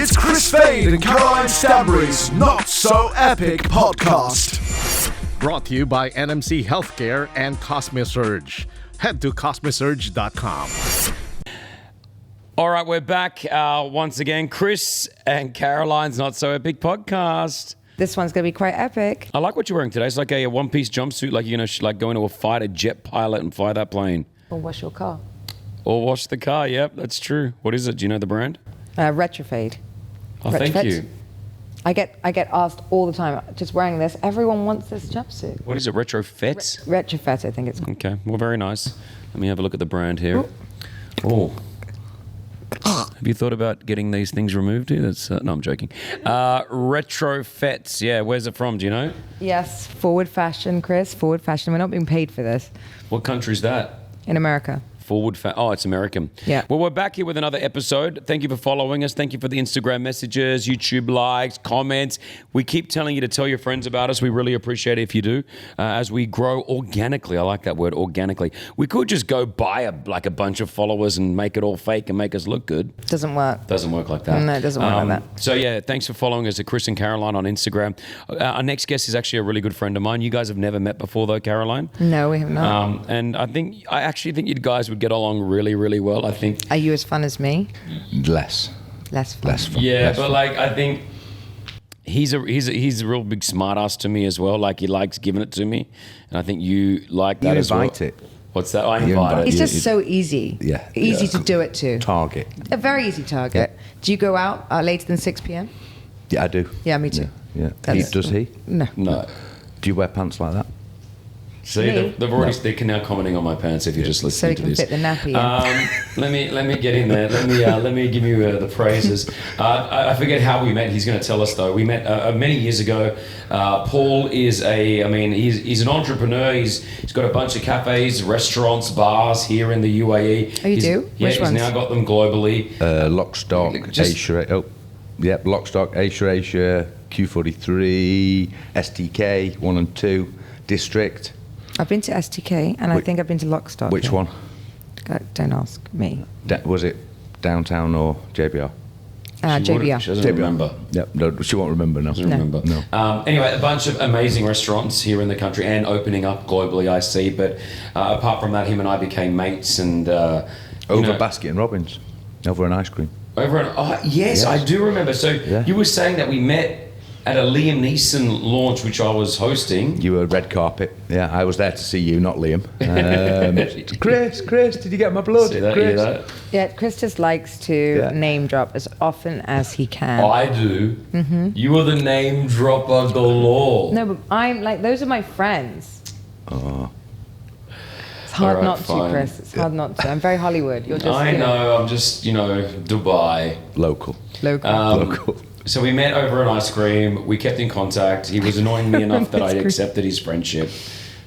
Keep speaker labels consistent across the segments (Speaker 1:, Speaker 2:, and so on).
Speaker 1: It's Chris Fade and Caroline Stanbury's Not So Epic podcast.
Speaker 2: Brought to you by NMC Healthcare and Cosmesurge. Head to cosmesurge.com.
Speaker 3: All right, we're back once again. Chris and Caroline's Not So Epic podcast.
Speaker 4: This one's going to be quite epic.
Speaker 3: I like what you're wearing today. It's like a one-piece jumpsuit, like you're going to like go into a fighter jet pilot and fly that plane.
Speaker 4: Or wash your car.
Speaker 3: Or wash the car, yep, that's true. What is it? Do you know the brand?
Speaker 4: Retrofade.
Speaker 3: Oh, thank you.
Speaker 4: I get asked all the time, just wearing this. Everyone wants this jumpsuit.
Speaker 3: What is it, Retrofit?
Speaker 4: Retrofit, I think it's called.
Speaker 3: Okay, well, very nice. Let me have a look at the brand here. Oh. Have you thought about getting these things removed here? That's no, I'm joking. Retrofits, yeah, where's it from, do you know?
Speaker 4: Yes, Forward Fashion, Chris. Forward Fashion. We're not being paid for this.
Speaker 3: What country's that?
Speaker 4: In America.
Speaker 3: Oh, it's American.
Speaker 4: Yeah.
Speaker 3: Well, we're back here with another episode. Thank you for following us. Thank you for the Instagram messages, YouTube likes, comments. We keep telling you to tell your friends about us. We really appreciate it if you do. As we grow organically, I like that word, organically. We could just go buy a bunch of followers and make it all fake and make us look good.
Speaker 4: Doesn't work.
Speaker 3: Doesn't work like that.
Speaker 4: No, it doesn't work like that.
Speaker 3: So yeah, thanks for following us at Chris and Caroline on Instagram. Our next guest is actually a really good friend of mine. You guys have never met before though, Caroline?
Speaker 4: No, we have not.
Speaker 3: And I actually think you guys would get along really, really well. I think.
Speaker 4: Are you as fun as me?
Speaker 5: Less fun.
Speaker 3: Yeah,
Speaker 5: Less
Speaker 3: but
Speaker 5: fun.
Speaker 3: like I think he's a real big smart ass to me as well. Like he likes giving it to me, and I think you like that
Speaker 5: You
Speaker 3: as well.
Speaker 5: invite it.
Speaker 3: What's that? I
Speaker 5: You
Speaker 3: invite
Speaker 5: invite
Speaker 3: it.
Speaker 4: It's
Speaker 5: Yeah,
Speaker 4: just so easy.
Speaker 5: Yeah.
Speaker 4: Easy
Speaker 5: Yeah.
Speaker 4: to do it to.
Speaker 5: Target.
Speaker 4: A very easy target.
Speaker 5: Yeah.
Speaker 4: Do you go out later than 6 p.m.?
Speaker 5: Yeah, I do.
Speaker 4: Yeah, me too.
Speaker 5: Yeah.
Speaker 4: That's-
Speaker 5: Does he?
Speaker 4: No.
Speaker 3: No.
Speaker 5: Do you wear pants like that?
Speaker 3: See,
Speaker 4: Me?
Speaker 3: they're now commenting on my pants if you're just
Speaker 4: So
Speaker 3: listening
Speaker 4: he
Speaker 3: to
Speaker 4: can
Speaker 3: this.
Speaker 4: fit the nappy in.
Speaker 3: Let me get in there. Let me give you the praises. I forget how we met. He's going to tell us though. We met many years ago. Paul is he's an entrepreneur. He's got a bunch of cafes, restaurants, bars here in the UAE.
Speaker 4: Oh, you do?
Speaker 3: Yeah,
Speaker 4: Which
Speaker 3: he's
Speaker 4: ones?
Speaker 3: now got them globally.
Speaker 5: Lockstock,
Speaker 3: Just-
Speaker 5: Asia. Oh, yep. Lockstock, Asia, Q43, STK 1 and 2, District.
Speaker 4: I've been to STK and I think I've been to Lockstock.
Speaker 5: Which one?
Speaker 4: Don't ask me.
Speaker 5: Was it downtown or JBR?
Speaker 4: JBR.
Speaker 3: She doesn't remember.
Speaker 5: Yep. No, she won't remember now.
Speaker 3: Doesn't remember.
Speaker 5: No.
Speaker 3: Anyway, a bunch of amazing restaurants here in the country and opening up globally, I see. But apart from that, him and I became mates and
Speaker 5: Over Basket and Robbins. Over an ice cream.
Speaker 3: Yes, I do remember. So you were saying that we met at a Liam Neeson launch, which I was hosting.
Speaker 5: You were red carpet. Yeah, I was there to see you, not Liam. Chris, did you get my blood?
Speaker 3: See that?
Speaker 5: Chris?
Speaker 3: Hear that?
Speaker 4: Yeah, Chris just likes to name drop as often as he can.
Speaker 3: I do. Mm-hmm. You are the name dropper galore.
Speaker 4: No, but I'm like, those are my friends.
Speaker 5: Oh.
Speaker 4: It's hard
Speaker 3: All right,
Speaker 4: not
Speaker 3: fine.
Speaker 4: to, Chris. It's hard not to. I'm very Hollywood. You're just.
Speaker 3: I know. I'm just, Dubai.
Speaker 5: Local.
Speaker 4: Local.
Speaker 3: So we met over an ice cream. We kept in contact. He was annoying me enough that I accepted his friendship.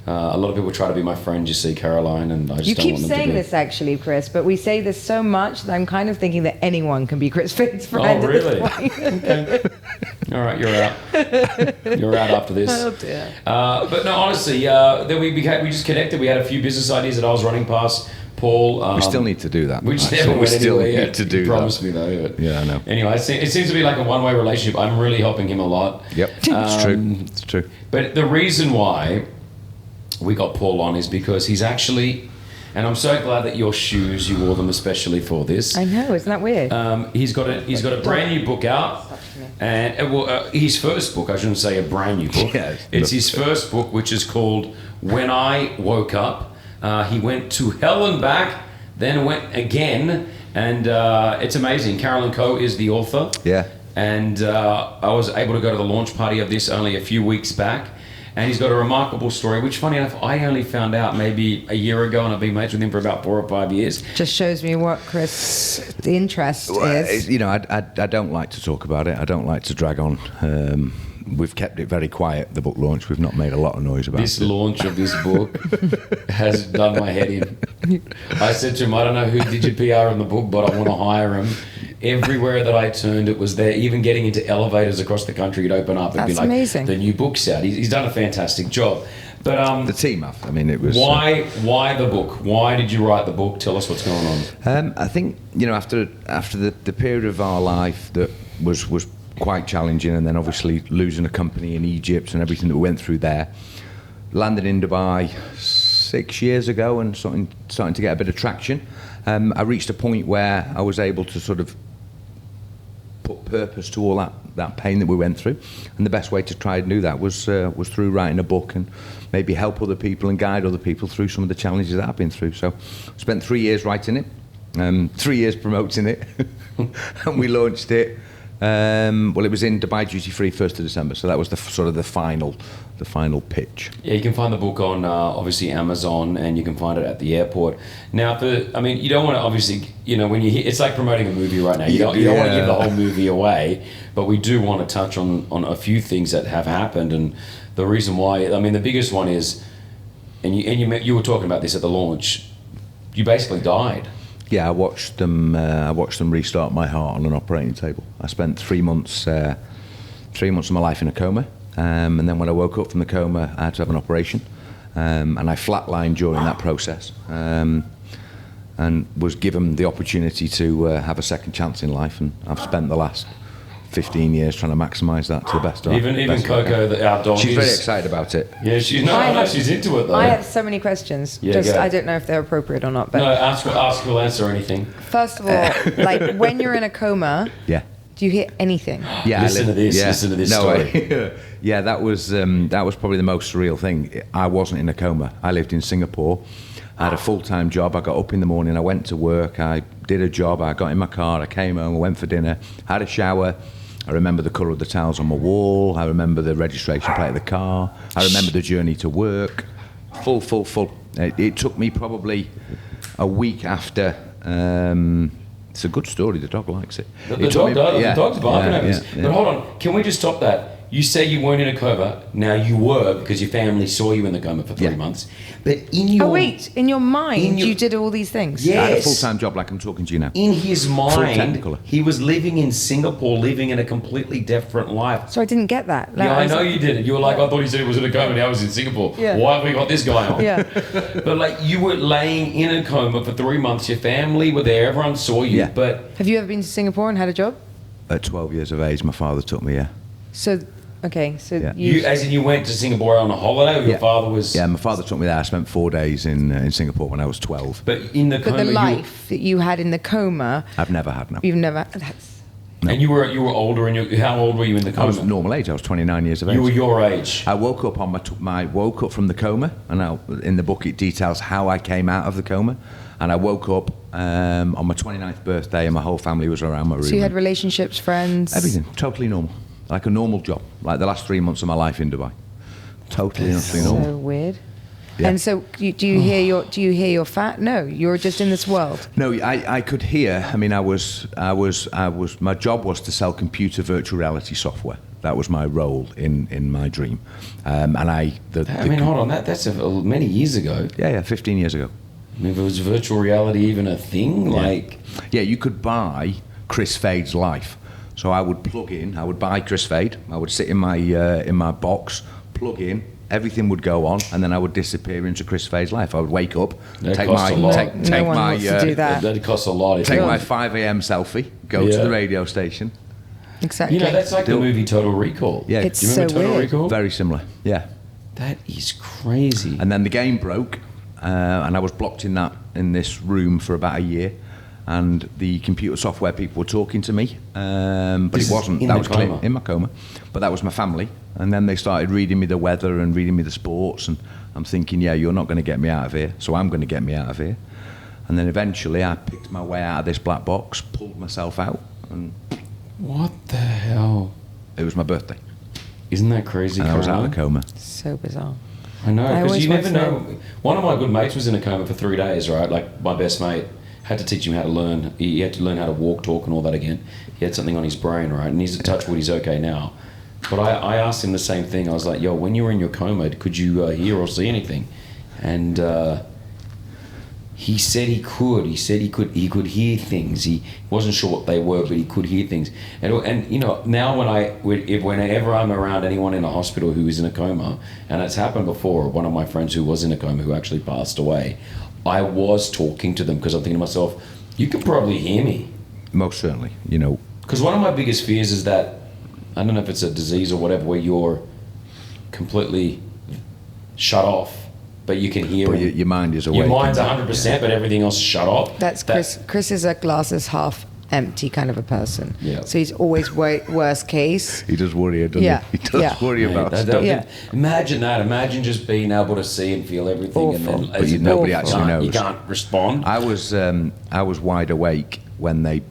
Speaker 3: A lot of people try to be my friend, you see, Caroline, and I just
Speaker 4: You
Speaker 3: don't
Speaker 4: keep
Speaker 3: want them to
Speaker 4: saying
Speaker 3: be.
Speaker 4: this actually, Chris, but we say this so much that I'm kind of thinking that anyone can be Chris Fade's friend.
Speaker 3: Oh, really?
Speaker 4: At this point.
Speaker 3: Okay. All right, you're out. You're out after this.
Speaker 4: Oh dear.
Speaker 3: But no, honestly, then we just connected. We had a few business ideas that I was running past Paul.
Speaker 5: We still need to do that.
Speaker 3: We just
Speaker 5: actually.
Speaker 3: never went
Speaker 5: still
Speaker 3: anywhere
Speaker 5: need
Speaker 3: yet.
Speaker 5: to do
Speaker 3: He promised
Speaker 5: that.
Speaker 3: me though. But
Speaker 5: Yeah, I know.
Speaker 3: Anyway, it seems to be like a one-way relationship. I'm really helping him a lot.
Speaker 5: Yep, it's true. It's true.
Speaker 3: But the reason why we got Paul on is because he's actually, and I'm so glad that your shoes, you wore them especially for this.
Speaker 4: I know, isn't that weird?
Speaker 3: He's got a brand new book out, and his first book. I shouldn't say a brand new book.
Speaker 5: Yeah,
Speaker 3: it's his first book, which is called When I Woke Up. He went to hell and back, then went again, and it's amazing. Carolyn Coe is the author.
Speaker 5: Yeah.
Speaker 3: And I was able to go to the launch party of this only a few weeks back. And he's got a remarkable story, which, funny enough, I only found out maybe a year ago, and I've been mates with him for about 4 or 5 years.
Speaker 4: Just shows me what Chris' the interest is.
Speaker 5: I don't like to talk about it. I don't like to drag on. We've kept it very quiet, the book launch. We've not made a lot of noise about
Speaker 3: This
Speaker 5: it.
Speaker 3: launch of this book has done my head in. I said to him, I don't know who did your PR on the book, but I want to hire him. Everywhere that I turned, it was there. Even getting into elevators across the country, you'd open up. It'd be
Speaker 4: That's
Speaker 3: like,
Speaker 4: amazing.
Speaker 3: the new book's out. He's done a fantastic job. But
Speaker 5: The team have. I mean, it was.
Speaker 3: why the book? Why did you write the book? Tell us what's going on.
Speaker 5: I think after the period of our life that was quite challenging, and then obviously losing a company in Egypt and everything that we went through there, landed in Dubai 6 years ago and starting to get a bit of traction. I reached a point where I was able to sort of put purpose to all that pain that we went through, and the best way to try and do that was through writing a book and maybe help other people and guide other people through some of the challenges that I've been through. So I spent 3 years writing it, 3 years promoting it, and we launched it. Well, it was in Dubai Duty Free 1st of December, so that was the final pitch.
Speaker 3: Yeah, you can find the book on obviously Amazon, and you can find it at the airport. Now, you don't want to obviously, when you hear, it's like promoting a movie right now. You don't want to give the whole movie away, but we do want to touch on a few things that have happened, and the reason why. I mean, the biggest one is, and you were talking about this at the launch. You basically died.
Speaker 5: Yeah, I watched them restart my heart on an operating table. I spent 3 months, 3 months of my life in a coma, and then when I woke up from the coma, I had to have an operation, and I flatlined during that process, and was given the opportunity to have a second chance in life, and I've spent the last 15 years trying to maximise that to the best.
Speaker 3: Even Coco, our dog,
Speaker 5: she's very excited about it.
Speaker 3: Yeah, she's into it though.
Speaker 4: I have so many questions.
Speaker 3: Yeah, go.
Speaker 4: I don't know if they're appropriate or not. But
Speaker 3: no, ask. We'll answer anything.
Speaker 4: First of all, like when you're in a coma,
Speaker 5: Yeah.
Speaker 4: do you hear anything?
Speaker 5: Yeah,
Speaker 3: Listen to this story.
Speaker 5: Yeah, that was probably the most surreal thing. I wasn't in a coma. I lived in Singapore. I had a full-time job. I got up in the morning. I went to work. I did a job. I got in my car. I came home. I went for dinner. Had a shower. I remember the colour of the tiles on my wall. I remember the registration plate of the car. I remember the journey to work. Full. It took me probably a week after. It's a good story. The dog likes it.
Speaker 3: The dog's barking at us. But hold on. Can we just stop that? You say you weren't in a coma. Now you were, because your family saw you in the coma for 3 months. But in your
Speaker 4: in your mind, you did all these things.
Speaker 3: Yes.
Speaker 5: I had a full-time job like I'm talking to you now.
Speaker 3: In his mind,
Speaker 5: Technicolor.
Speaker 3: he was living in Singapore, living in a completely different life.
Speaker 4: So I didn't get that.
Speaker 3: Yeah, I know you didn't. You were like, I thought he said he was in a coma, now I was in Singapore.
Speaker 4: Yeah.
Speaker 3: Why have we got this guy on?
Speaker 4: Yeah.
Speaker 3: But like, you were laying in a coma for 3 months. Your family were there. Everyone saw you.
Speaker 5: Yeah.
Speaker 3: But
Speaker 4: Have you ever been to Singapore and had a job?
Speaker 5: At 12 years of age, my father took me, yeah.
Speaker 4: So, okay, so
Speaker 5: Yeah.
Speaker 3: you went to Singapore on a holiday, or your father was?
Speaker 5: Yeah, my father took me there. I spent 4 days in Singapore when I was 12.
Speaker 3: But in the coma,
Speaker 4: But the life that you had in the coma,
Speaker 5: I've never had, no.
Speaker 4: you've never. That's,
Speaker 3: and you were older, and how old were you in the coma?
Speaker 5: I was normal age. I was 29 years of age.
Speaker 3: You were your age.
Speaker 5: I woke up on woke up from the coma, and in the book it details how I came out of the coma. And I woke up on my 29th birthday, and my whole family was around my room.
Speaker 4: so you had relationships, friends,
Speaker 5: everything totally normal, like a normal job, like the last 3 months of my life in Dubai. Totally normal.
Speaker 4: So weird.
Speaker 5: Yeah.
Speaker 4: And so, do you hear your fat? No, you're just in this world.
Speaker 5: No, I could hear. I mean, I was. My job was to sell computer virtual reality software. That was my role in my dream.
Speaker 3: Hold on, that's many years ago.
Speaker 5: Yeah, 15 years ago.
Speaker 3: I mean, was virtual reality even a thing?
Speaker 5: Yeah, you could buy Chris Fade's life. So I would plug in. I would buy Chris Fade. I would sit in my box, plug in. Everything would go on, and then I would disappear into Chris Fade's life. I would wake up, take my
Speaker 4: No one wants to do that.
Speaker 3: That costs a lot.
Speaker 5: Take my 5 a.m. selfie, go to the radio station.
Speaker 4: Exactly.
Speaker 3: That's like the movie Total Recall.
Speaker 5: Yeah,
Speaker 4: It's
Speaker 3: do you remember
Speaker 4: so
Speaker 3: Total
Speaker 4: weird.
Speaker 3: Recall?
Speaker 5: Very similar. Yeah.
Speaker 3: That is crazy.
Speaker 5: And then the game broke, and I was blocked in this room for about a year. And the computer software people were talking to me, but
Speaker 3: This
Speaker 5: it wasn't.
Speaker 3: in
Speaker 5: That
Speaker 3: the
Speaker 5: was clear,
Speaker 3: coma?
Speaker 5: in my coma, but that was my family. And then they started reading me the weather and reading me the sports, and I'm thinking, yeah, you're not going to get me out of here, so I'm going to get me out of here. And then eventually, I picked my way out of this black box, pulled myself out, and
Speaker 3: What the hell?
Speaker 5: it was my birthday,
Speaker 3: Isn't that crazy?
Speaker 5: and I was out of the
Speaker 3: Caroline?
Speaker 5: coma.
Speaker 4: So bizarre.
Speaker 3: I know,
Speaker 4: I
Speaker 3: because
Speaker 4: always
Speaker 3: you
Speaker 4: want
Speaker 3: never
Speaker 4: to
Speaker 3: know. One of my good mates was in a coma for 3 days, right? Like, my best mate had to teach him how to learn. He had to learn how to walk, talk, and all that again. He had something on his brain, right? And he's a touch wood, he's okay now. But I asked him the same thing. I was like, yo, when you were in your coma, could you hear or see anything? And he said he could. He said he could hear things. He wasn't sure what they were, but he could hear things. And you know, now whenever I'm around anyone in a hospital who is in a coma, and it's happened before, one of my friends who was in a coma who actually passed away, I was talking to them because I'm thinking to myself, you can probably hear me.
Speaker 5: Most certainly, you know.
Speaker 3: Because one of my biggest fears is that, I don't know if it's a disease or whatever, where you're completely shut off, but you can hear
Speaker 5: But
Speaker 3: it.
Speaker 5: your mind is awake.
Speaker 3: Your mind's 100%, but everything else is shut off.
Speaker 4: That's Chris. Chris is a glasses half empty kind of a person.
Speaker 3: Yeah.
Speaker 4: So he's always worst case.
Speaker 5: He does worry, doesn't
Speaker 4: Yeah,
Speaker 5: he? He does
Speaker 4: yeah.
Speaker 5: worry about
Speaker 3: That-
Speaker 5: stuff.
Speaker 4: Yeah.
Speaker 3: Imagine that. Imagine just being able to see and feel everything, and
Speaker 4: Awful.
Speaker 3: then
Speaker 5: But nobody
Speaker 3: you
Speaker 5: actually
Speaker 3: can't-
Speaker 5: knows.
Speaker 3: You can't respond.
Speaker 5: I was wide awake when they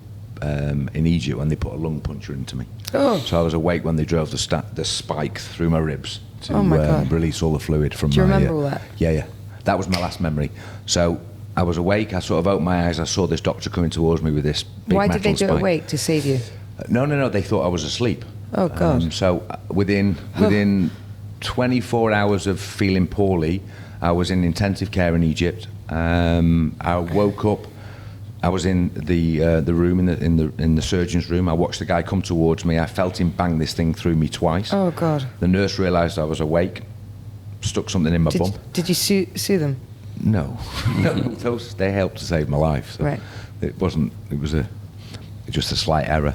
Speaker 5: in Egypt when they put a lung puncher into me.
Speaker 4: Oh.
Speaker 5: So I was awake when they drove the spike through my ribs to
Speaker 4: Oh my God.
Speaker 5: release all the fluid from
Speaker 4: Do you
Speaker 5: my.
Speaker 4: remember all that?
Speaker 5: Yeah. That was my last memory. So I was awake. I sort of opened my eyes. I saw this doctor coming towards me with this big
Speaker 4: Why did they
Speaker 5: metal
Speaker 4: do it
Speaker 5: spike.
Speaker 4: awake to save you?
Speaker 5: No. They thought I was asleep.
Speaker 4: Oh God.
Speaker 5: So within 24 hours of feeling poorly, I was in intensive care in Egypt. I woke up. I was in the room in the surgeon's room. I watched the guy come towards me. I felt him bang this thing through me twice.
Speaker 4: Oh God.
Speaker 5: The nurse realised I was awake, stuck something in my bum.
Speaker 4: Did you sue them?
Speaker 5: No, they helped to save my life. So
Speaker 4: Right.
Speaker 5: It wasn't. It was just a slight error.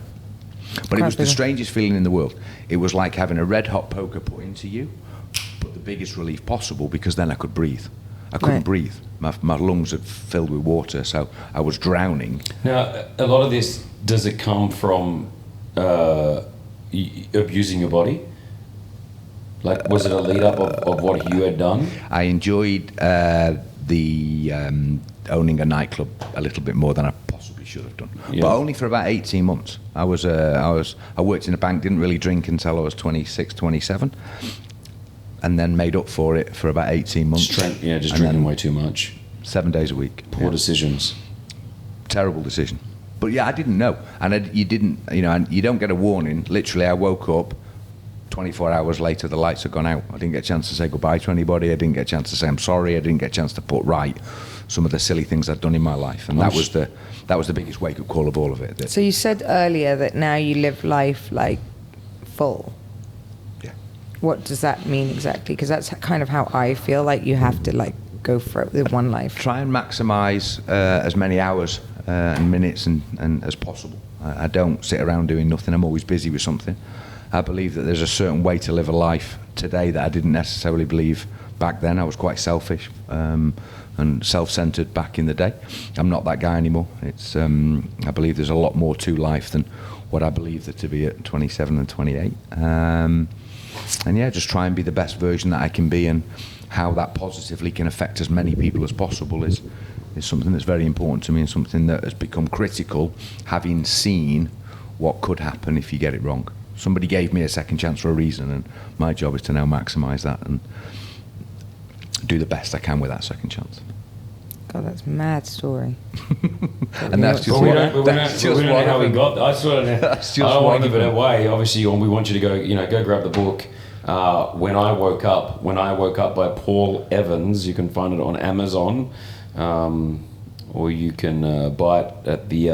Speaker 5: But it was the strangest feeling in the world. It was like having a red hot poker put into you, but the biggest relief possible, because then I could breathe. I couldn't
Speaker 4: Right.
Speaker 5: breathe. My lungs had filled with water, so I was drowning.
Speaker 3: Now, a lot of this, does it come from abusing your body? Like, was it a lead up of what you had done?
Speaker 5: I enjoyed the owning a nightclub a little bit more than I possibly should have done,
Speaker 3: Yeah.
Speaker 5: but only for about 18 months. I worked in a bank, didn't really drink until I was 26, 27, and then made up for it for about 18 months.
Speaker 3: Just
Speaker 5: And
Speaker 3: drinking
Speaker 5: then
Speaker 3: way too much.
Speaker 5: 7 days a week.
Speaker 3: Poor decisions.
Speaker 5: Terrible decision. But yeah, I didn't know, and you didn't, and you don't get a warning. Literally, I woke up. 24 hours later, the lights had gone out. I didn't get a chance to say goodbye to anybody. I didn't get a chance to say I'm sorry. I didn't get a chance to put right some of the silly things I'd done in my life, and that was the biggest wake-up call of all of it.
Speaker 4: So you said earlier that now you live life like full.
Speaker 5: Yeah.
Speaker 4: What does that mean exactly? Because that's kind of how I feel. Like you have to like go for it with one life.
Speaker 5: Try and maximise as many hours and minutes and as possible. I don't sit around doing nothing. I'm always busy with something. I believe that there's a certain way to live a life today that I didn't necessarily believe back then. I was quite selfish and self-centered back in the day. I'm not that guy anymore. It's I believe there's a lot more to life than what I believed it to be at 27 and 28. And yeah, just try and be the best version that I can be, and how that positively can affect as many people as possible is something that's very important to me, and something that has become critical, having seen what could happen if you get it wrong. Somebody gave me a second chance for a reason, and my job is to now maximise that and do the best I can with that second chance.
Speaker 4: God, that's a mad story.
Speaker 5: And that's just
Speaker 3: But we
Speaker 5: one.
Speaker 3: don't
Speaker 5: That's just
Speaker 3: know
Speaker 5: one
Speaker 3: how
Speaker 5: of
Speaker 3: we
Speaker 5: them.
Speaker 3: got. I sort of.
Speaker 5: That's
Speaker 3: I
Speaker 5: just
Speaker 3: don't want
Speaker 5: one
Speaker 3: to
Speaker 5: of
Speaker 3: give it
Speaker 5: them.
Speaker 3: away. Obviously, we want you to go grab the book. When I woke up by Paul Evans. You can find it on Amazon, or you can buy it at the.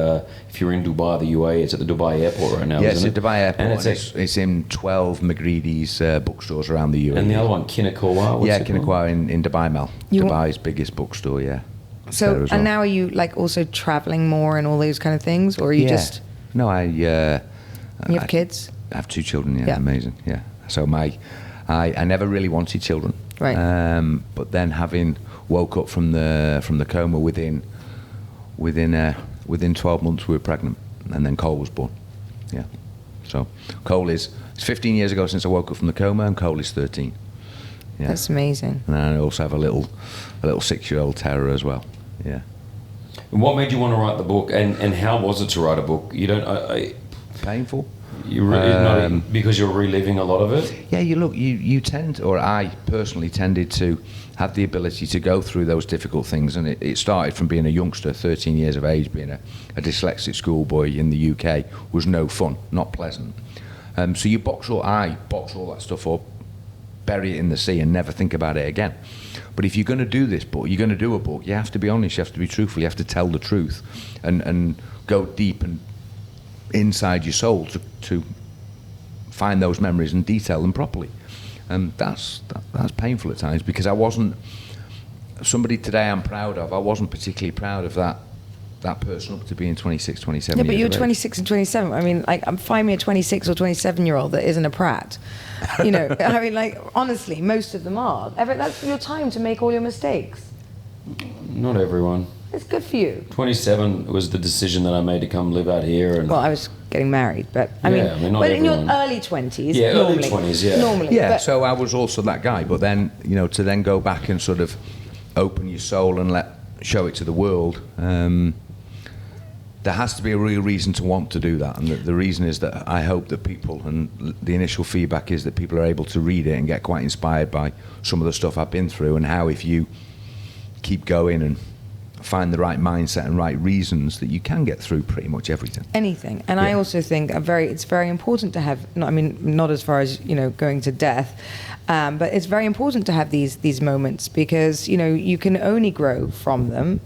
Speaker 3: If you're in Dubai, the UAE, it's at the Dubai airport right now.
Speaker 5: Yes,
Speaker 3: isn't
Speaker 5: at
Speaker 3: it?
Speaker 5: Dubai Airport,
Speaker 3: and
Speaker 5: and it's in 12 McGreedy's bookstores around the UAE.
Speaker 3: and the other one, Kinakawa.
Speaker 5: Yeah, Kinakawa in Dubai Mall.
Speaker 4: You
Speaker 5: Dubai's biggest bookstore, yeah. It's
Speaker 4: So
Speaker 5: there as
Speaker 4: and
Speaker 5: well.
Speaker 4: now are you like also traveling more and all those kind of things, or are you
Speaker 5: Yeah.
Speaker 4: just
Speaker 5: No,
Speaker 4: you have kids?
Speaker 5: I have 2 children, yeah,
Speaker 4: Yeah.
Speaker 5: amazing, yeah. So I never really wanted children.
Speaker 4: Right.
Speaker 5: But then having woke up from the coma within 12 months we were pregnant, and then Cole was born. Yeah. So Cole it's 15 years ago since I woke up from the coma, and Cole is 13. Yeah.
Speaker 4: That's amazing.
Speaker 5: And I also have a little 6-year-old terror as well. Yeah.
Speaker 3: And what made you want to write the book, and how was it to write a book? You don't.
Speaker 5: Painful.
Speaker 3: Not because you're reliving a lot of it.
Speaker 5: Yeah, you tend, or I personally tended to have the ability to go through those difficult things, and it started from being a youngster, 13 years of age, being a dyslexic schoolboy in the UK was no fun, not pleasant. So I box all that stuff up, bury it in the sea and never think about it again. But if you're going to do this book, you're going to do a book, you have to be honest, you have to be truthful, you have to tell the truth and go deep and inside your soul to find those memories and detail them properly. And that's painful at times, because I wasn't somebody today I'm proud of. I wasn't particularly proud of that person up to being 26, 27
Speaker 4: Yeah, but
Speaker 5: years
Speaker 4: you're
Speaker 5: of age.
Speaker 4: 26 and 27. I mean, like, find me a 26 or 27-year-old that isn't a prat. You know, I mean, like, honestly, most of them are. That's your time to make all your mistakes.
Speaker 3: Not everyone.
Speaker 4: It's good for you.
Speaker 3: 27 was the decision that I made to come live out here. And
Speaker 4: Well, I was getting married, but I
Speaker 3: Yeah, I mean, not
Speaker 4: but in your
Speaker 3: everyone.
Speaker 4: early 20s,
Speaker 3: Yeah, early
Speaker 4: normally,
Speaker 3: 20s, yeah.
Speaker 4: normally,
Speaker 5: Yeah,
Speaker 4: but-
Speaker 5: so I was also that guy. But then, you know, to then go back and sort of open your soul and show it to the world, there has to be a real reason to want to do that. And the reason is that I hope that people, and the initial feedback is that people are able to read it and get quite inspired by some of the stuff I've been through, and how if you keep going and find the right mindset and right reasons, that you can get through pretty much everything.
Speaker 4: anything. And I
Speaker 5: Yeah.
Speaker 4: also think it's very important to have, not as far as, you know, going to death, but it's very important to have these moments, because, you know, you can only grow from them.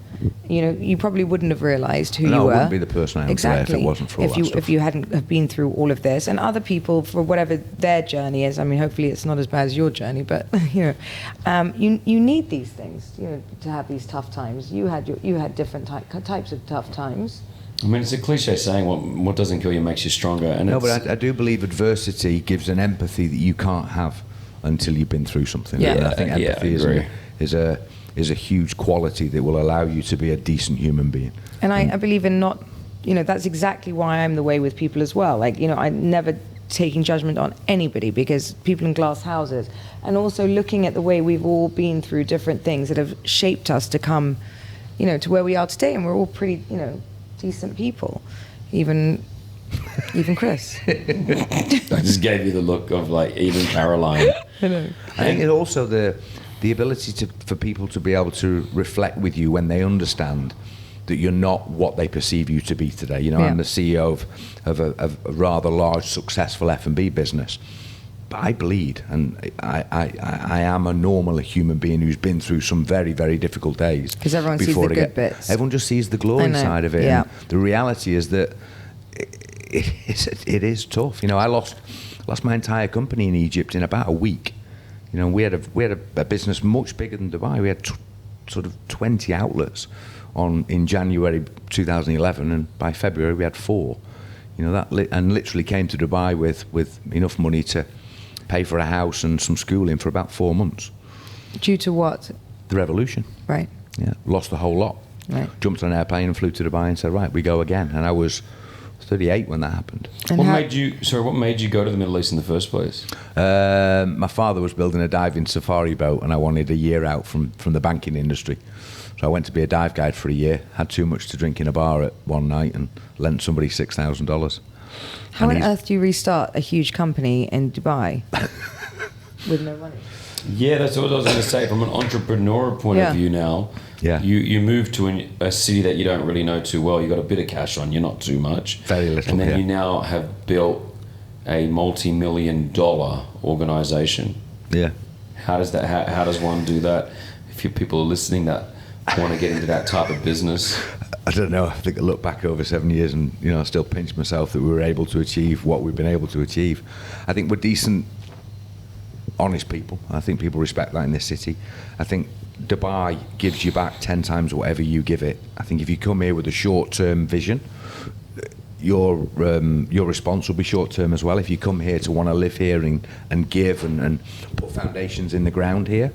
Speaker 4: You know, you probably wouldn't have realized who
Speaker 5: No,
Speaker 4: you
Speaker 5: I
Speaker 4: were.
Speaker 5: wouldn't be the person I am today if it wasn't for all that
Speaker 4: you
Speaker 5: stuff.
Speaker 4: if you hadn't have been through all of this, and other people, for whatever their journey is. I mean, hopefully it's not as bad as your journey, but you know, you need these things, you know, to have these tough times. You had different types of tough times.
Speaker 3: I mean, it's a cliche saying, what doesn't kill you makes you stronger. And
Speaker 5: No,
Speaker 3: it's,
Speaker 5: but I do believe adversity gives an empathy that you can't have until you've been through something.
Speaker 4: Yeah.
Speaker 5: And I think
Speaker 3: Yeah,
Speaker 5: empathy
Speaker 3: I agree.
Speaker 5: is a huge quality that will allow you to be a decent human being.
Speaker 4: And I believe in not, you know, that's exactly why I'm the way with people as well. Like, you know, I never taking judgment on anybody, because people in glass houses, and also looking at the way we've all been through different things that have shaped us to come, you know, to where we are today. And we're all pretty, you know, decent people. Even Chris.
Speaker 3: I just gave you the look of, like, even Caroline.
Speaker 5: I think it's also the ability for people to be able to reflect with you when they understand that you're not what they perceive you to be today. You know,
Speaker 4: Yeah.
Speaker 5: I'm the CEO of a rather large, successful F&B business, but I bleed, and I am a normal human being who's been through some very, very difficult days.
Speaker 4: 'Cause everyone sees
Speaker 5: before
Speaker 4: the
Speaker 5: they
Speaker 4: good bits.
Speaker 5: Everyone just sees the glory
Speaker 4: I know,
Speaker 5: side of it.
Speaker 4: yeah.
Speaker 5: And the reality is that it is tough. You know, I lost my entire company in Egypt in about a week. You know, we had a business much bigger than Dubai. We had sort of 20 outlets in January 2011, and by February we had 4. You know, and literally came to Dubai with enough money to pay for a house and some schooling for about 4 months.
Speaker 4: Due to what?
Speaker 5: The revolution.
Speaker 4: Right.
Speaker 5: Yeah, lost the whole lot.
Speaker 4: Right.
Speaker 5: Jumped on an airplane and flew to Dubai and said, right, we go again. And I was 38 when that happened.
Speaker 4: And
Speaker 3: What
Speaker 4: how-
Speaker 3: made you go to the Middle East in the first place?
Speaker 5: My father was building a diving safari boat, and I wanted a year out from the banking industry. So I went to be a dive guide for a year, had too much to drink in a bar at one night, and lent somebody $6,000.
Speaker 4: How
Speaker 5: And
Speaker 4: on
Speaker 5: he's-
Speaker 4: earth do you restart a huge company in Dubai with no money?
Speaker 3: Yeah, that's what I was going to say. From an entrepreneur point
Speaker 4: Yeah.
Speaker 3: of view now,
Speaker 5: Yeah.
Speaker 3: you move to a city that you don't really know too well. You got a bit of cash on you, not too much.
Speaker 5: Very little,
Speaker 3: And then
Speaker 5: yeah.
Speaker 3: you now have built a multi-million-dollar organization.
Speaker 5: Yeah.
Speaker 3: How does one do that? If you people are listening that want to get into that type of business,
Speaker 5: I don't know. I think I look back over 7 years and, you know, I still pinch myself that we were able to achieve what we've been able to achieve. I think we're decent, honest people. I think people respect that in this city. I think Dubai gives you back 10 times whatever you give it. I think if you come here with a short-term vision, your response will be short-term as well. If you come here to want to live here and give and put foundations in the ground here,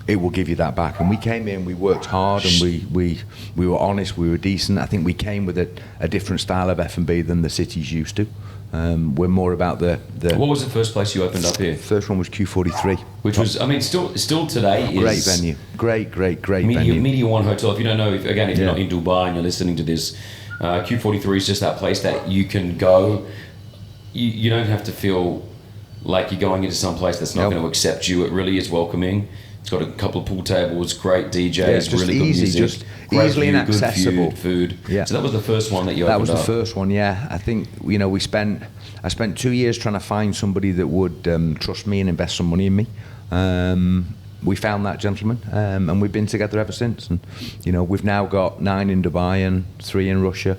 Speaker 5: it will give you that back. And we came in, we worked hard, and we were honest, we were decent. I think we came with a different style of F&B than the city's used to. We're more about the
Speaker 3: what was the first place you opened up here?
Speaker 5: first one was Q43.
Speaker 3: Which was, I mean, still today is
Speaker 5: Great venue. Great venue.
Speaker 3: Media One Hotel. If you don't know, if you're
Speaker 5: Yeah.
Speaker 3: not in Dubai and you're listening to this, Q43 is just that place that you can go. You don't have to feel like you're going into some place that's not
Speaker 5: Nope.
Speaker 3: going to accept you. It really is welcoming. It's got a couple of pool tables, great DJs,
Speaker 5: just
Speaker 3: really good
Speaker 5: easy,
Speaker 3: music,
Speaker 5: just
Speaker 3: great
Speaker 5: easily
Speaker 3: view,
Speaker 5: and accessible.
Speaker 3: good food.
Speaker 5: Yeah.
Speaker 3: So that was the first one that you opened
Speaker 5: That was
Speaker 3: up.
Speaker 5: the first one, yeah. I think, I spent 2 years trying to find somebody that would trust me and invest some money in me. We found that gentleman, and we've been together ever since. And, we've now got 9 in Dubai and 3 in Russia,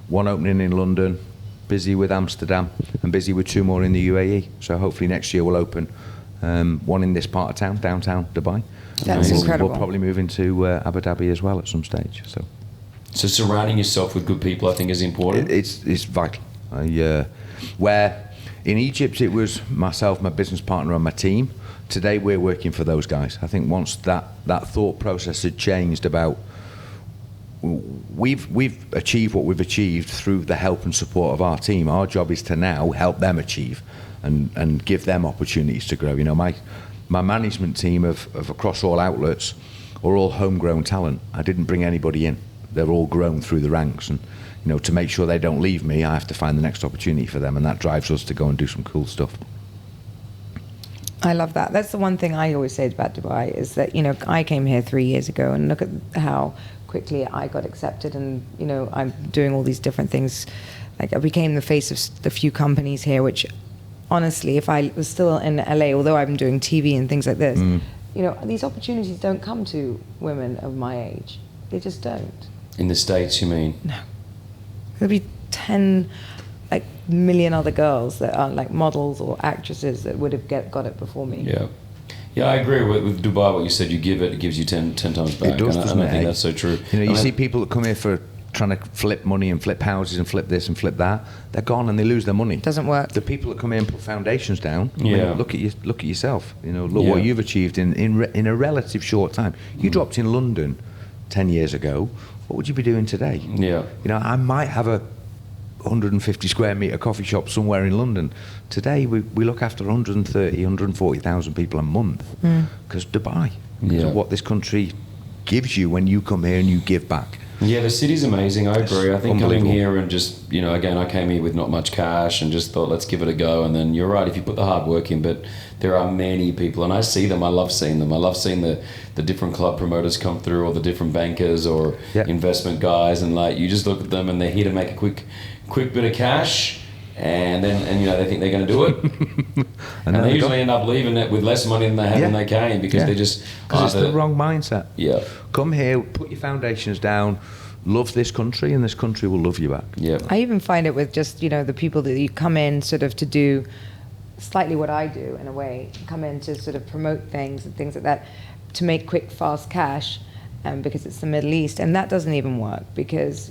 Speaker 5: 1 opening in London, busy with Amsterdam, and busy with 2 more in the UAE. So hopefully next year we'll open 1 in this part of town, downtown Dubai.
Speaker 4: That's incredible.
Speaker 5: We'll probably move into Abu Dhabi as well at some stage.
Speaker 3: So surrounding yourself with good people, I think, is important.
Speaker 5: It's vital. Where in Egypt it was myself, my business partner, and my team. Today we're working for those guys. I think once that thought process had changed about we've achieved what we've achieved through the help and support of our team. Our job is to now help them achieve and give them opportunities to grow. My management team of across all outlets are all homegrown talent. I didn't bring anybody in. They're all grown through the ranks, and to make sure they don't leave me, I have to find the next opportunity for them, and that drives us to go and do some cool stuff.
Speaker 4: I love that. That's the one thing I always say about Dubai is that, I came here 3 years ago, and look at how quickly I got accepted, and, I'm doing all these different things. Like, I became the face of the few companies here, which honestly, if I was still in LA, although I'm doing TV and things like this, these opportunities don't come to women of my age. They just don't.
Speaker 3: In the States, you mean?
Speaker 4: No. There'll be 10 million other girls that are like models or actresses that would have got it before me.
Speaker 3: Yeah, I agree with Dubai. What you said, you give it gives you 10 times back.
Speaker 5: It does, doesn't it?
Speaker 3: I think that's so true.
Speaker 5: You see people that come here for trying to flip money and flip houses and flip this and flip that. They're gone and they lose their money.
Speaker 4: Doesn't work.
Speaker 5: The people that come here and put foundations down. Look at yourself. Look what you've achieved in a relative short time. You dropped in London 10 years ago. What would you be doing today?
Speaker 3: Yeah.
Speaker 5: I might have a 150 square metre coffee shop somewhere in London. Today we look after 130, 140,000 people a month because Dubai, because of what this country gives you when you come here and you give back.
Speaker 3: Yeah, the city's amazing. I agree. I think coming here and just, again, I came here with not much cash and just thought, let's give it a go. And then you're right, if you put the hard work in, but there are many people, and I see them. I love seeing them. I love seeing the different club promoters come through, or the different bankers or investment guys, and you just look at them and they're here to make a quick bit of cash. And then they think they're going to do it, and they usually end up leaving it with less money than they had when they came, because they just
Speaker 5: it's the wrong mindset. Come here, put your foundations down, love this country, and this country will love you back.
Speaker 4: I even find it with just the people that you come in sort of to do slightly what I do in a way, come in to sort of promote things and things like that, to make quick fast cash, because it's the Middle East, and that doesn't even work because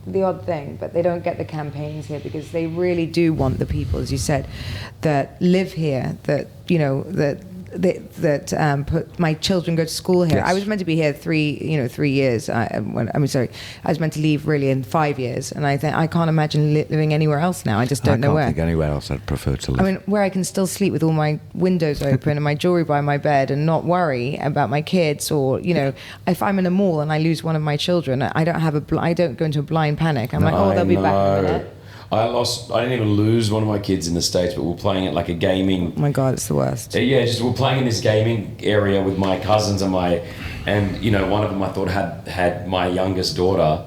Speaker 4: the odd thing, but they don't get the campaigns here because they really do want the people, as you said, that live here, that put my children go to school here.
Speaker 5: Yes.
Speaker 4: I was meant to be here 3 years. I was meant to leave really in 5 years, and I can't imagine living anywhere else now. I just don't know where. I can't
Speaker 5: think anywhere else I'd prefer to live.
Speaker 4: I mean, where I can still sleep with all my windows open and my jewelry by my bed and not worry about my kids, or if I'm in a mall and I lose one of my children, I don't go into a blind panic. I'm they'll be back in a minute.
Speaker 3: I didn't even lose one of my kids in the States, but we're playing at like a gaming.
Speaker 4: Oh my God, it's the worst.
Speaker 3: Yeah, just we're playing in this gaming area with my cousins and one of them I thought had my youngest daughter,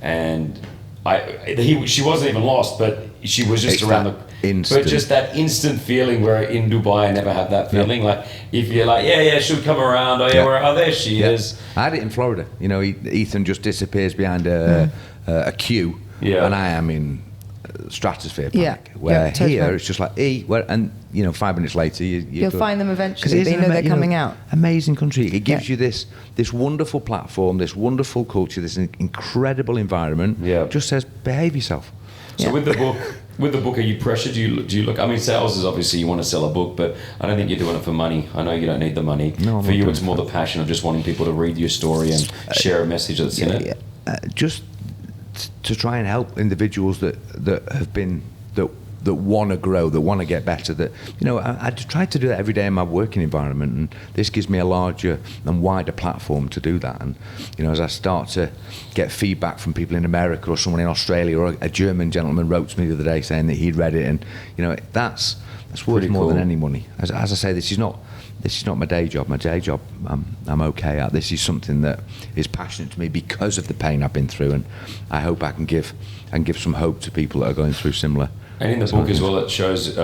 Speaker 3: and she wasn't even lost, but she was just around but just that instant feeling where in Dubai I never had that feeling. Like if you're like, she'll come around. There she is.
Speaker 5: I had it in Florida. Ethan just disappears behind a queue, and I am in stratosphere panic. Where here it's just like and 5 minutes later you'll
Speaker 4: find them eventually. They know they're coming out.
Speaker 5: Amazing country. It gives you this wonderful platform, this wonderful culture, this incredible environment. Just says behave yourself.
Speaker 3: So with the book, are you pressured? Do you look? I mean, sales is obviously you want to sell a book, but I don't think you're doing it for money. I know you don't need the money.
Speaker 5: No,
Speaker 3: for you, it's more the passion of just wanting people to read your story and share a message that's in it.
Speaker 5: Just to try and help individuals that have been that want to grow, that want to get better. That I try to do that every day in my working environment, and this gives me a larger and wider platform to do that. And as I start to get feedback from people in America or someone in Australia, or a German gentleman wrote to me the other day saying that he'd read it, and that's worth more than any money. As I say, this is not this is not my day job. My day job, I'm okay at. This is something that is passionate to me because of the pain I've been through, and I hope I can give some hope to people that are going through similar.
Speaker 3: And in the book as well, it shows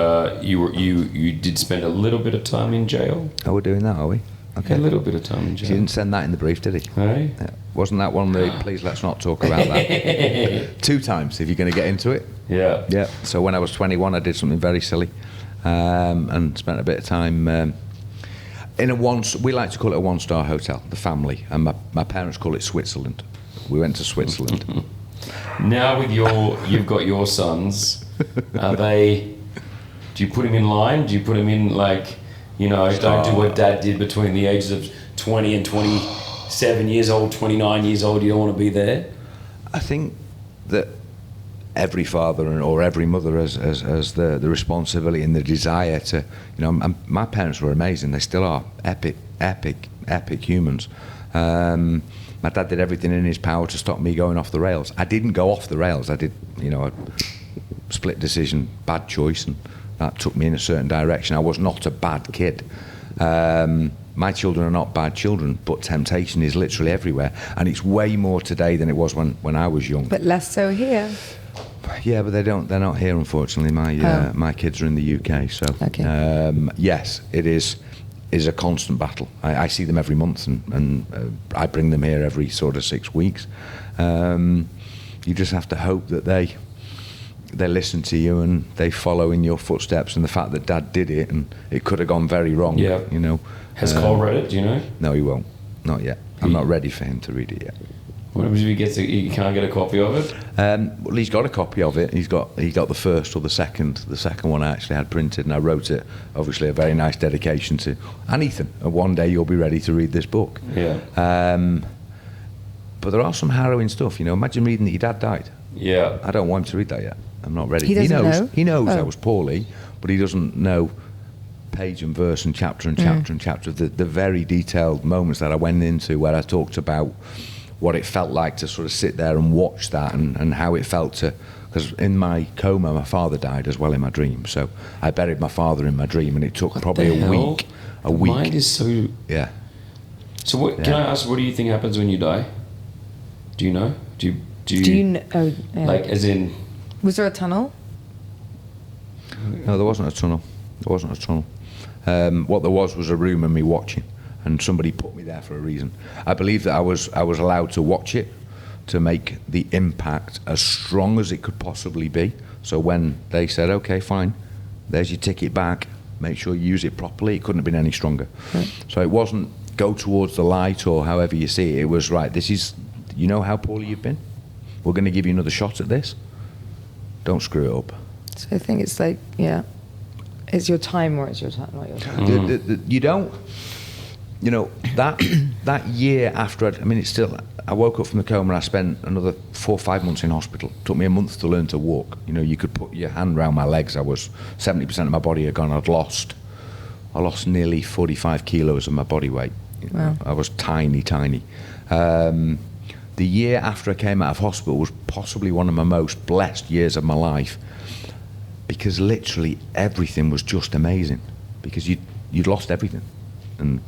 Speaker 3: you did spend a little bit of time in jail.
Speaker 5: Oh, we're doing that, are we? Okay.
Speaker 3: A little bit of time in jail.
Speaker 5: He didn't send that in the brief, did he?
Speaker 3: Hey?
Speaker 5: Wasn't that one of the, please let's not talk about that? 2 times, if you're going to get into it.
Speaker 3: Yeah.
Speaker 5: Yeah. So when I was 21, I did something very silly, and spent a bit of time in we like to call it a 1-star hotel, the family, and my parents call it Switzerland. We went to Switzerland.
Speaker 3: Now you've got your sons, do you put them in line? Do you put them in don't do what Dad did between the ages of 20 and 27 years old, 29 years old, you don't want to be there?
Speaker 5: I think that every father or every mother has the responsibility and the desire to, my parents were amazing. They still are epic humans. My dad did everything in his power to stop me going off the rails. I didn't go off the rails. I did, a split decision, bad choice, and that took me in a certain direction. I was not a bad kid. My children are not bad children, but temptation is literally everywhere, and it's way more today than it was when I was young.
Speaker 4: But less so here.
Speaker 5: Yeah, but they're not here, unfortunately. My kids are in the UK, so
Speaker 4: okay.
Speaker 5: Yes, it is a constant battle. I see them every month, and I bring them here every sort of 6 weeks. You just have to hope that they listen to you and they follow in your footsteps, and the fact that Dad did it and it could have gone very wrong.
Speaker 3: Yeah. Has Cole read it? Do you know?
Speaker 5: No, he won't. Not yet. I'm not ready for him to read it yet.
Speaker 3: What if he can't get a copy of it?
Speaker 5: Well, he's got a copy of it. He got the first or the second. The second one I actually had printed, and I wrote it. Obviously, a very nice dedication to Ethan. And one day you'll be ready to read this book.
Speaker 3: Yeah.
Speaker 5: But there are some harrowing stuff. Imagine reading that your dad died.
Speaker 3: Yeah.
Speaker 5: I don't want him to read that yet. I'm not ready.
Speaker 4: He doesn't know?
Speaker 5: He knows
Speaker 4: Oh.
Speaker 5: I was poorly, but he doesn't know page and verse and chapter and chapter and chapter of the very detailed moments that I went into, where I talked about what it felt like to sort of sit there and watch that, and how it felt to, because in my coma my father died as well in my dream, so I buried my father in my dream, and it took probably a week.
Speaker 3: Mind is so...
Speaker 5: Yeah.
Speaker 3: So what, can I ask, what do you think happens when you die? Do you know? Do you
Speaker 4: know? Oh, yeah.
Speaker 3: like, as in...
Speaker 4: Was there a tunnel?
Speaker 5: No, there wasn't a tunnel. What there was a room and me watching, and somebody put me there for a reason. I believe that I was allowed to watch it to make the impact as strong as it could possibly be. So when they said, okay, fine, there's your ticket back, make sure you use it properly, it couldn't have been any stronger. Right. So it wasn't go towards the light or however you see it. It was, right, this is, you know how poorly you've been? We're going to give you another shot at this. Don't screw it up.
Speaker 4: So I think it's like, yeah, it's your time or it's your time, not your time.
Speaker 5: You don't, that year after, I woke up from the coma and I spent another 4 or 5 months in hospital. It took me a month to learn to walk. You could put your hand around my legs. I was 70% of my body had gone. I lost nearly 45 kilos of my body weight.
Speaker 4: Wow.
Speaker 5: I was tiny. The year after I came out of hospital was possibly one of my most blessed years of my life, because literally everything was just amazing, because you'd lost everything. And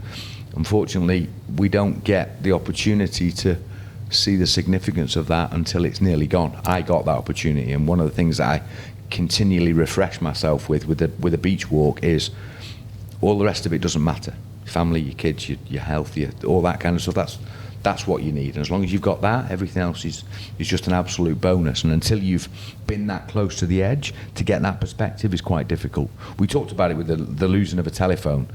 Speaker 5: unfortunately, we don't get the opportunity to see the significance of that until it's nearly gone. I got that opportunity, and one of the things that I continually refresh myself with a beach walk is all the rest of it doesn't matter. Family, your kids, your health, all that kind of stuff, that's what you need. And as long as you've got that, everything else is just an absolute bonus. And until you've been that close to the edge, to get that perspective is quite difficult. We talked about it with the losing of a telephone,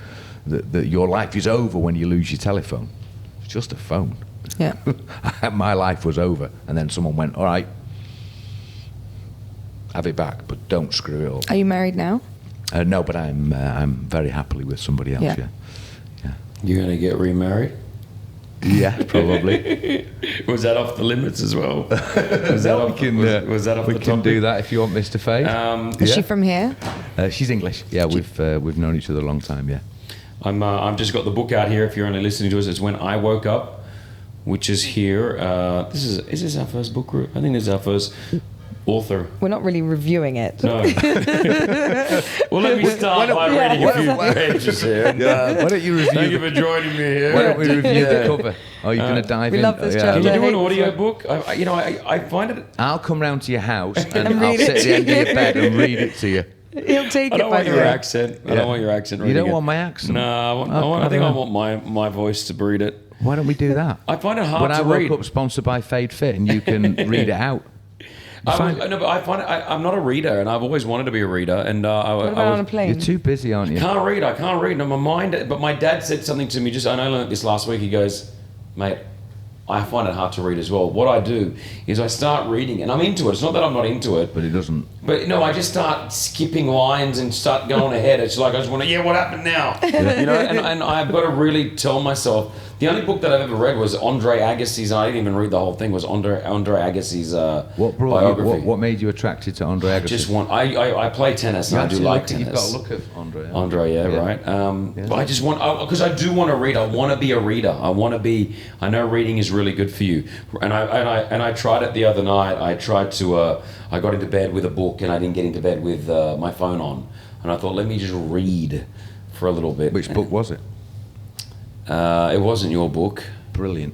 Speaker 5: that your life is over when you lose your telephone. It's just a phone.
Speaker 4: Yeah.
Speaker 5: My life was over, and then someone went, all right, have it back, but don't screw it up.
Speaker 4: Are you married now?
Speaker 5: No, but I'm very happily with somebody else. Yeah.
Speaker 3: You're gonna get remarried?
Speaker 5: Yeah, probably.
Speaker 3: Was that off the limits as well? Was that off
Speaker 5: we can do that if you want, Mr. Fade.
Speaker 4: Is she from here?
Speaker 5: She's English. Yeah, we've known each other a long time. Yeah.
Speaker 3: I've just got the book out here. If you're only listening to us, it's When I Woke Up, which is here. Is this our first book group? I think this is our first Author.
Speaker 4: We're not really reviewing it.
Speaker 3: No. Well, let me start by reading a few pages here.
Speaker 5: Why don't you review?
Speaker 3: Thank you for joining me here.
Speaker 5: Why don't we review the cover? Are you going to dive
Speaker 4: we
Speaker 5: in?
Speaker 4: love this
Speaker 5: Oh,
Speaker 4: chapter.
Speaker 3: Can you do an
Speaker 4: Hey,
Speaker 3: audio book? I find it.
Speaker 5: I'll come round to your house and
Speaker 4: And
Speaker 5: I'll
Speaker 4: read
Speaker 5: sit
Speaker 4: it
Speaker 5: at the end
Speaker 4: to
Speaker 5: of your bed and read it to you.
Speaker 4: He'll take
Speaker 3: I
Speaker 4: it
Speaker 3: don't
Speaker 4: by
Speaker 3: want
Speaker 4: the
Speaker 3: your
Speaker 4: way.
Speaker 3: accent. I don't want your accent.
Speaker 5: You
Speaker 3: reading
Speaker 5: don't
Speaker 3: it.
Speaker 5: want my accent?
Speaker 3: No, I think I want my voice to read it.
Speaker 5: Why don't we do that?
Speaker 3: I find it hard
Speaker 5: When
Speaker 3: to
Speaker 5: I woke
Speaker 3: read.
Speaker 5: up, sponsored by Fade Fit, and you can read it out.
Speaker 3: I find it. I'm not a reader, and I've always wanted to be a reader. And
Speaker 4: What about on a plane?
Speaker 5: You're too busy, aren't you?
Speaker 3: I can't read. No, my mind. But my dad said something to me. I learned this last week. He goes, mate, I find it hard to read as well. What I do is I start reading, and I'm into it. It's not that I'm not into it.
Speaker 5: But it doesn't.
Speaker 3: But no, I just start skipping lines and start going ahead. It's like I just want to, what happened now? You know, and I've got to really tell myself. The only book that I've ever read was Andre Agassi's. I didn't even read the whole thing. Was Andre Agassi's
Speaker 5: What brought
Speaker 3: biography.
Speaker 5: you, what made you attracted to Andre Agassi?
Speaker 3: Just want. I play tennis. And I do like tennis.
Speaker 5: You've got a look of Andre.
Speaker 3: Andre, right. But I just want, because I do want to read. I want to be a reader. I know reading is really good for you. And I tried it the other night. I tried to. I got into bed with a book, and I didn't get into bed with my phone on. And I thought, let me just read for a little bit.
Speaker 5: Which book was it?
Speaker 3: It wasn't your book.
Speaker 5: Brilliant.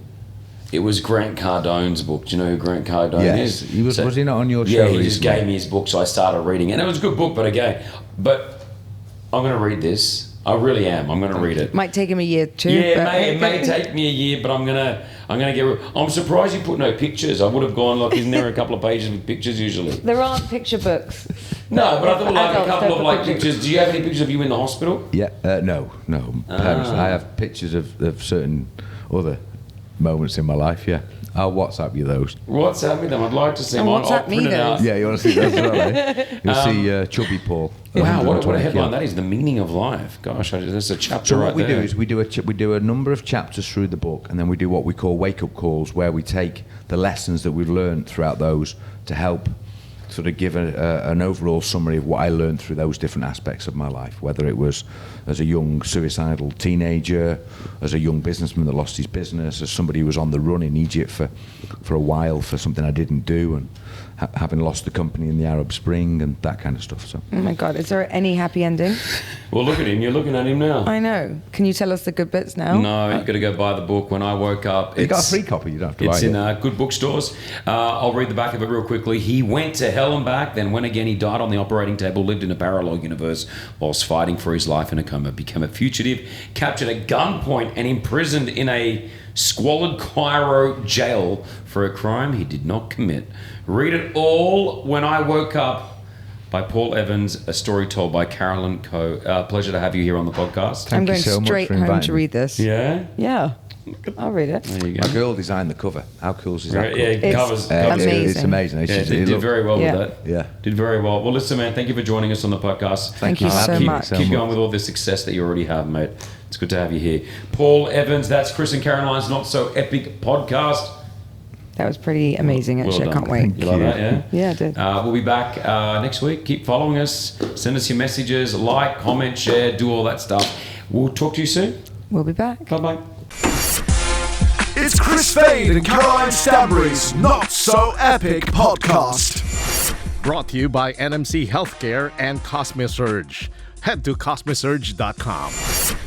Speaker 3: It was Grant Cardone's book. Do you know who Grant Cardone
Speaker 5: Yes.
Speaker 3: is?
Speaker 5: Was he not on your show
Speaker 3: Yeah, he just
Speaker 5: recently?
Speaker 3: gave me his book, so I started reading it. And it was a good book, but I'm going to read this. I really am. I'm going to read it.
Speaker 4: Might take him a year too.
Speaker 3: Yeah,
Speaker 4: but
Speaker 3: it may take me a year, but I'm gonna get. I'm surprised you put no pictures. I would have gone like, isn't there a couple of pages with pictures usually?
Speaker 4: There aren't picture books.
Speaker 3: No, but I thought like a
Speaker 4: Adults
Speaker 3: couple
Speaker 4: don't
Speaker 3: of like
Speaker 4: put pictures.
Speaker 3: pictures. Do you have any pictures of you in the hospital?
Speaker 5: Yeah. No. Parents. I have pictures of certain other moments in my life. Yeah. I'll WhatsApp you those.
Speaker 3: WhatsApp me them. I'd like to see
Speaker 4: And
Speaker 3: them. I'll
Speaker 4: WhatsApp me
Speaker 3: print it
Speaker 4: those.
Speaker 3: out.
Speaker 5: Yeah, you want to see those as well, eh? You'll see Chubby Paul.
Speaker 3: Wow, what a
Speaker 5: 120
Speaker 3: headline
Speaker 5: kilo.
Speaker 3: that is. The meaning of life. Gosh, there's a chapter
Speaker 5: So
Speaker 3: right
Speaker 5: what we
Speaker 3: there.
Speaker 5: do is we do a number of chapters through the book, and then we do what we call wake-up calls, where we take the lessons that we've learned throughout those to help sort of give an overall summary of what I learned through those different aspects of my life, whether it was as a young suicidal teenager, as a young businessman that lost his business, as somebody who was on the run in Egypt for a while for something I didn't do, and having lost the company in the Arab Spring and that kind of stuff. So
Speaker 4: Oh my God, is there any happy ending?
Speaker 3: Well, look at him. You're looking at him now.
Speaker 4: I know. Can you tell us the good bits now?
Speaker 3: No, you've got to go buy the book. When I woke up,
Speaker 5: you got a free copy. You don't have to buy
Speaker 3: It's
Speaker 5: it.
Speaker 3: in good bookstores. I'll read the back of it real quickly. He went to hell and back, then when again he died on the operating table, lived in a parallel universe whilst fighting for his life in a coma, became a fugitive, captured at gunpoint and imprisoned in a squalid Cairo jail for a crime he did not commit. Read it all. When I Woke Up by Paul Evans, a story told by Carolyn Coe. Pleasure to have you here on the podcast.
Speaker 5: Thank
Speaker 4: I'm
Speaker 5: you
Speaker 4: going
Speaker 5: so much
Speaker 4: straight
Speaker 5: for
Speaker 4: home
Speaker 5: inviting
Speaker 4: to
Speaker 5: me.
Speaker 4: read this.
Speaker 3: Yeah?
Speaker 4: Yeah. I'll read it.
Speaker 3: There you go.
Speaker 5: My girl designed the cover. How cool is that?
Speaker 3: Right, yeah,
Speaker 4: It's
Speaker 3: covers.
Speaker 4: amazing.
Speaker 5: It's amazing.
Speaker 3: Yeah,
Speaker 5: It's
Speaker 3: did very well
Speaker 4: Yeah.
Speaker 3: with that.
Speaker 5: Yeah.
Speaker 3: Did very well. Well, listen, man, thank you for joining us on the podcast.
Speaker 4: Thank you so
Speaker 3: keep,
Speaker 4: much.
Speaker 3: Keep going with all the success that you already have, mate. It's good to have you here. Paul Evans, that's Chris and Caroline's Not So Epic podcast.
Speaker 4: That was pretty amazing, actually. I
Speaker 3: done.
Speaker 4: can't wait.
Speaker 3: You like that, yeah?
Speaker 4: Yeah, I did.
Speaker 3: We'll be back next week. Keep following us. Send us your messages. Like, comment, share, do all that stuff. We'll talk to you soon.
Speaker 4: We'll be back.
Speaker 3: Bye-bye.
Speaker 1: It's Chris Fade and Caroline Stanbury's Not So Epic podcast.
Speaker 2: Brought to you by NMC Healthcare and Cosmisurge. Head to cosmisurge.com.